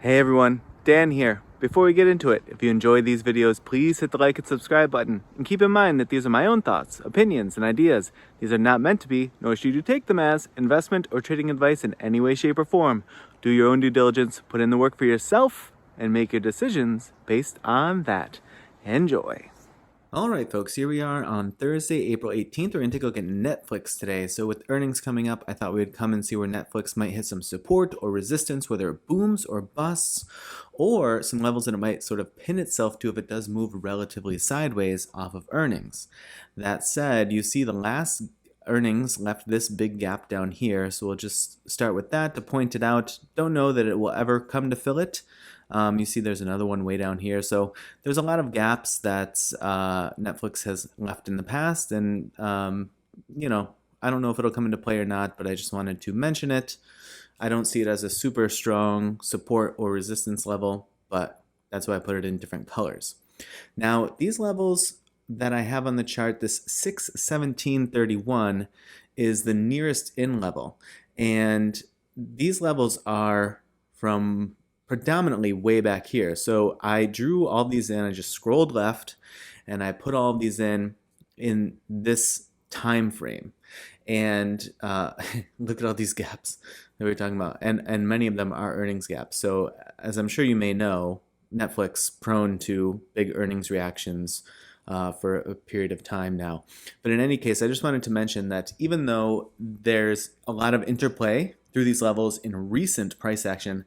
Hey everyone, Dan here. Before we get into it, if you enjoy these videos, please hit the like and subscribe button. And keep in mind that these are my own thoughts, opinions, and ideas. These are not meant to be, nor should you take them as, investment or trading advice in any way, shape, or form. Do your own due diligence, put in the work for yourself, and make your decisions based on that. Enjoy. All right, folks, here we are on Thursday, April 18th. We're going to take a look at Netflix today. So with earnings coming up, I thought we would come and see where Netflix might hit some support or resistance, whether it booms or busts, or some levels that it might sort of pin itself to if it does move relatively sideways off of earnings. That said, you see the last earnings left this big gap down here, so we'll just start with that to point it out. Don't know that it will ever come to fill it. You see there's another one way down here. So there's a lot of gaps that Netflix has left in the past. And, I don't know if it'll come into play or not, but I just wanted to mention it. I don't see it as a super strong support or resistance level, but that's why I put it in different colors. Now, these levels that I have on the chart, this 617.31 is the nearest in level. And these levels are from predominantly way back here. So I drew all these in, I just scrolled left and I put all of these in this time frame. And look at all these gaps that we're talking about. And many of them are earnings gaps. So as I'm sure you may know, Netflix prone to big earnings reactions for a period of time now. But in any case, I just wanted to mention that even though there's a lot of interplay through these levels in recent price action,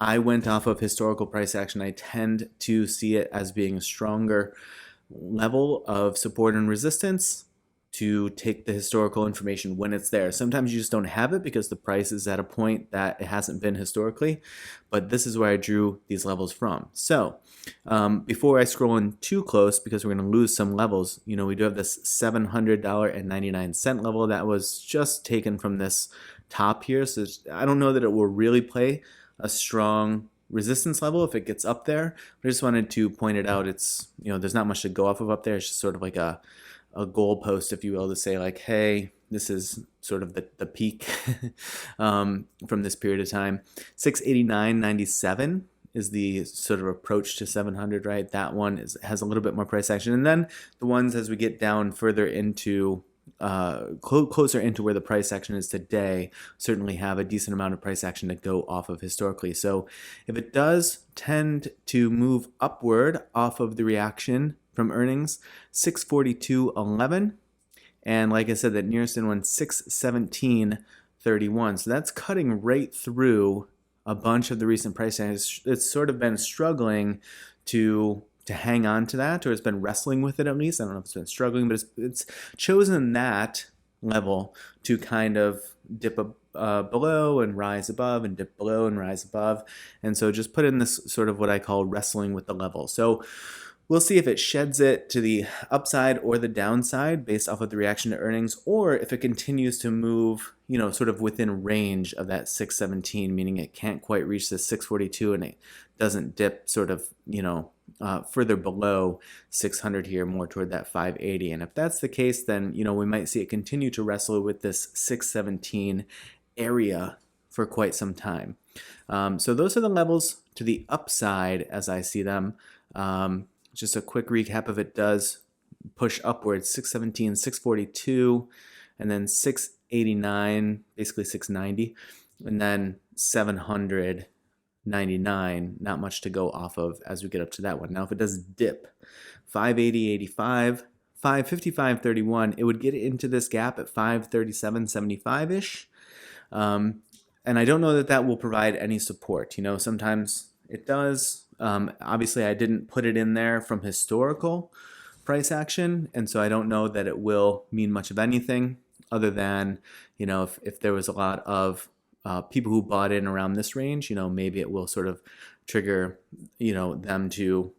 I went off of historical price action. I tend to see it as being a stronger level of support and resistance to take the historical information when it's there. Sometimes you just don't have it because the price is at a point that it hasn't been historically, but this is where I drew these levels from. So before I scroll in too close, because we're going to lose some levels, we do have this $700.99 level that was just taken from this top here. So I don't know that it will really play a strong resistance level if it gets up there. I just wanted to point it out. It's, there's not much to go off of up there. It's just sort of like a goalpost, if you will, to say like, hey, this is sort of the peak from this period of time. 689.97 is the sort of approach to 700, right? That one has a little bit more price action. And then the ones as we get down further into closer into where the price action is today, certainly have a decent amount of price action to go off of historically. So if it does tend to move upward off of the reaction from earnings, 642.11, and like I said, that nearest in one, 617.31. So that's cutting right through a bunch of the recent price actions. It's sort of been struggling to hang on to that, or it's been wrestling with it at least. I don't know if it's been struggling, but it's chosen that level to kind of dip below and rise above, and dip below and rise above. And so just put in this sort of what I call wrestling with the level. So we'll see if it sheds it to the upside or the downside based off of the reaction to earnings, or if it continues to move, sort of within range of that 617, meaning it can't quite reach the 642 and it doesn't dip sort of, further below 600 here, more toward that 580. And if that's the case, then, we might see it continue to wrestle with this 617 area for quite some time. So those are the levels to the upside as I see them. Just a quick recap of it does push upwards, 617, 642, and then 689, basically 690, and then 799, not much to go off of as we get up to that one. Now, if it does dip, 580.85, 555.31, it would get into this gap at 537.75-ish. And I don't know that will provide any support. Sometimes it does. Obviously, I didn't put it in there from historical price action, and so I don't know that it will mean much of anything other than, if there was a lot of people who bought in around this range, maybe it will sort of trigger, them to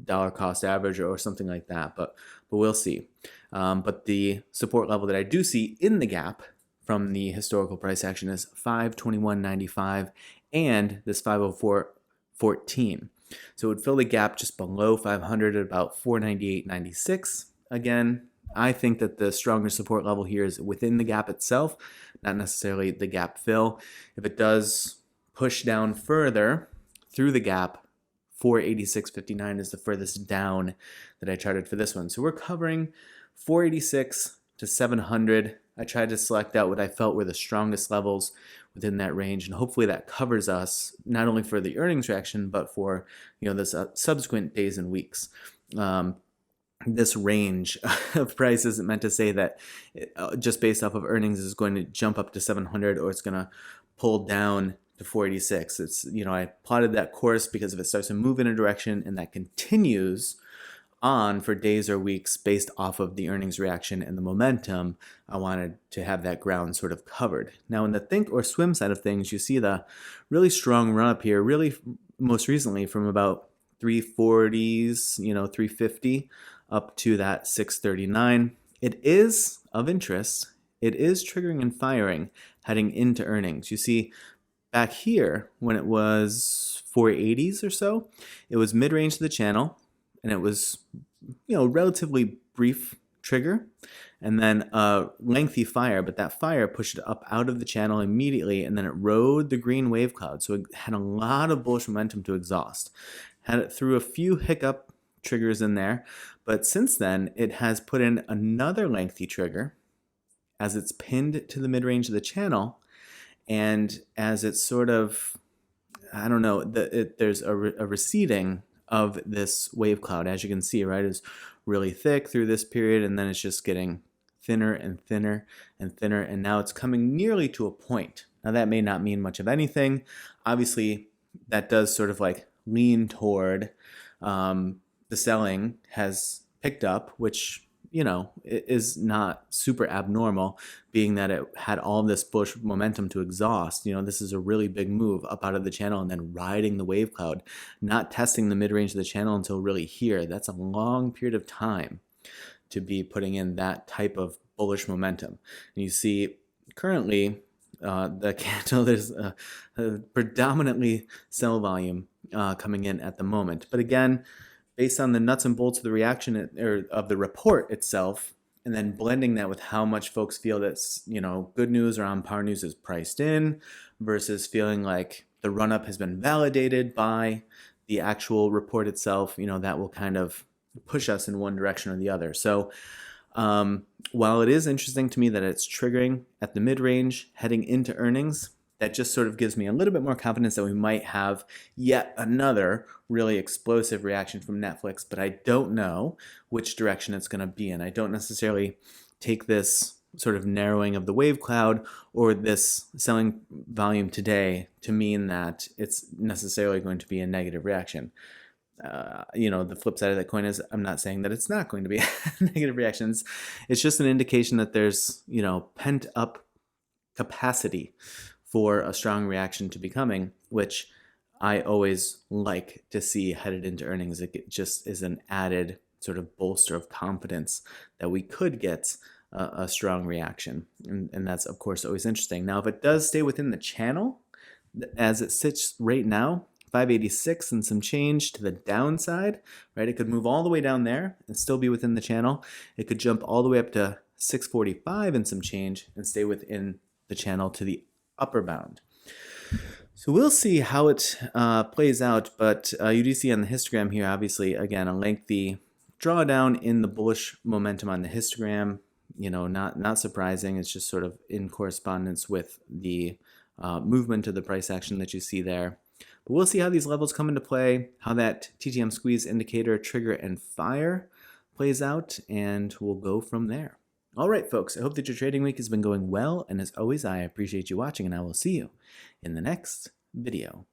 dollar cost average or something like that, but we'll see. But the support level that I do see in the gap from the historical price action is 521.95 and this 504.14. So it would fill the gap just below 500 at about 498.96. Again, I think that the stronger support level here is within the gap itself, not necessarily the gap fill. If it does push down further through the gap. 486.59 is the furthest down that I charted for this one. So we're covering 486 to 700. I tried to select out what I felt were the strongest levels within that range, and hopefully that covers us not only for the earnings reaction, but for the subsequent days and weeks. This range of price isn't meant to say that just based off of earnings is going to jump up to 700 or it's going to pull down to 486. It's, I plotted that course because if it starts to move in a direction and that continues on for days or weeks based off of the earnings reaction and the momentum, I wanted to have that ground sort of covered. Now in the think or swim side of things, you see the really strong run up here, really most recently from about 340s, 350 up to that 639. It is of interest. It is triggering and firing heading into earnings. You see back here when it was 480s or so, it was mid-range of the channel and it was, relatively brief trigger and then a lengthy fire, but that fire pushed it up out of the channel immediately and then it rode the green wave cloud. So it had a lot of bullish momentum to exhaust. Had it through a few hiccup triggers in there, but since then it has put in another lengthy trigger as it's pinned to the mid-range of the channel, and as it's sort of, there's a receding of this wave cloud, as you can see, right, is really thick through this period, and then it's just getting thinner and thinner and thinner, and now it's coming nearly to a point. Now that may not mean much of anything. Obviously, that does sort of like lean toward the selling has picked up, which, is not super abnormal, being that it had all this bullish momentum to exhaust. This is a really big move up out of the channel and then riding the wave cloud, not testing the mid-range of the channel until really here. That's a long period of time to be putting in that type of bullish momentum. And you see currently the candle, there's a predominantly sell volume coming in at the moment. But again, based on the nuts and bolts of the reaction or of the report itself, and then blending that with how much folks feel that's, good news or on par news is priced in versus feeling like the run-up has been validated by the actual report itself, that will kind of push us in one direction or the other. So while it is interesting to me that it's triggering at the mid-range heading into earnings, that just sort of gives me a little bit more confidence that we might have yet another really explosive reaction from Netflix, but I don't know which direction it's going to be in. I don't necessarily take this sort of narrowing of the wave cloud or this selling volume today to mean that it's necessarily going to be a negative reaction. The flip side of that coin is I'm not saying that it's not going to be a negative reaction. It's just an indication that there's, pent up capacity for a strong reaction to be coming, which I always like to see headed into earnings. It just is an added sort of bolster of confidence that we could get a strong reaction. And that's, of course, always interesting. Now, if it does stay within the channel, as it sits right now, 586 and some change to the downside, right? It could move all the way down there and still be within the channel. It could jump all the way up to 645 and some change and stay within the channel to the upper bound. So we'll see how it plays out, but you do see on the histogram here, obviously, again, a lengthy drawdown in the bullish momentum on the histogram. Not surprising. It's just sort of in correspondence with the movement of the price action that you see there. But we'll see how these levels come into play, how that TTM squeeze indicator trigger and fire plays out, and we'll go from there. All right, folks, I hope that your trading week has been going well, and as always, I appreciate you watching, and I will see you in the next video.